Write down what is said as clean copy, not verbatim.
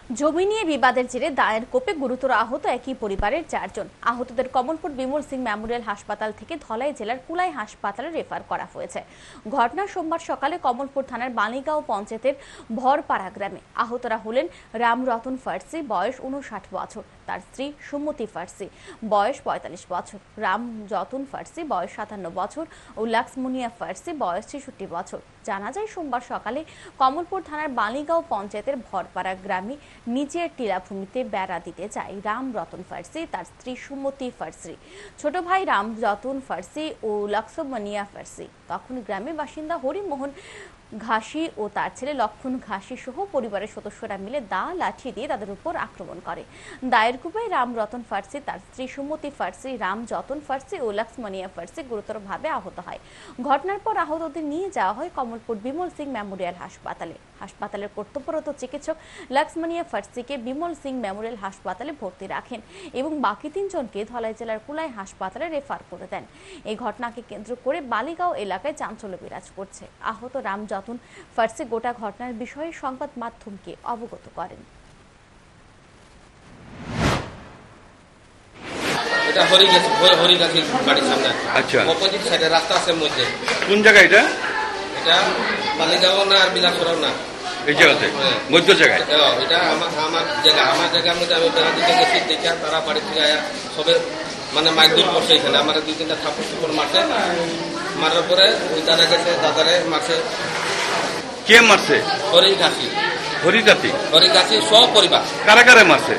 জমি নিয়ে বিবাদের জেরে দায়ের কোপে গুরুতর আহত একই পরিবারের 4 জন। আহতদের কমলপুর বিমল সিং মেমোরিয়াল হাসপাতাল থেকে ধলাই জেলার কুলাই হাসপাতালে রেফার করা হয়েছে। ঘটনা সোমবার সকালে কমলপুর থানার বালিগাঁও পঞ্চায়েতের ভরপাড়া গ্রামে। আহতরা হলেন রামরতন ফার্সি, বয়স 59 বছর, তার স্ত্রী সুমতি ফার্সি, বয়স 45 বছর, রামরতন ফার্সি, বয়স 57 বছর ও লাক্সমুনিয়া ফার্সি, বয়স 66 বছর। জানা যায় সোমবার সকালে কমলপুর থানার বালিগাঁও পঞ্চায়েতের ভরপাড়া গ্রামে নিচের টিলাভূমিতে বেড়া দিতে যায় রামরতন ফার্সি, তার স্ত্রী সুমতি ফার্সি, ছোট ভাই রামরতন ফার্সি ও লাক্সমুনিয়া ফার্সি। তখন গ্রামের বাসিন্দা হরিমোহন ঘাসি ও তার ছেলে লক্ষণ ঘাসি সহ পরিবারের সদস্যরা মিলে দা লাঠি দিয়ে তাদের উপর আক্রমণ করে। দায়ের কুপায় রামরতন ফার্সি, তার স্ত্রী সুমতি ফার্সি, রামযতন ফার্সি ও লাক্সমুনিয়া ফার্সি গুরুতরভাবে আহত হয়। ঘটনার পর আহতদের নিয়ে যাওয়া হয় কমলপুর বিমল সিং মেমোরিয়াল হাসপাতালে। হাসপাতালের কর্তব্যরত চিকিৎসক লাক্সমুনিয়া ফার্সিকে বিমল সিং মেমোরিয়াল হাসপাতালে ভর্তি রাখেন এবং বাকি 3 জনকে ধলাই জেলার কুলাই হাসপাতালে রেফার করে দেন। এই ঘটনাকে কেন্দ্র করে বালিগাঁও এলাকায় চাঞ্চল্য বিরাজ করছে। আহত রামযতন ফার্সি গোটা ঘটনার বিষয়ে সংবাদ মাধ্যমকে অবগত করেন। এটা হরিগাছির বাড়ির সামনে। আচ্ছা, অপোজিট সাইডে রাস্তা আছে মধ্যে। কোন জায়গা এটা? এটা বালিগাঁও না আর বিলাসপুরাও না, এই জায়গাতে মধ্য জায়গায়। এটা আমার জায়গার মধ্যে আমি বেড়া দিতে গেছি, দেখে তারা বাড়ি থেকে আয়া সবে মানে মাইদুর করছে এখানে। আমার 2-3টা থাপ্পড় মারছে, মারার পরে ওই দাদা গেছে, দাদারে মারছে। কে মারছে? হরিগাছি হরিদাতি সব পরিবার। কারা কারা মারছে?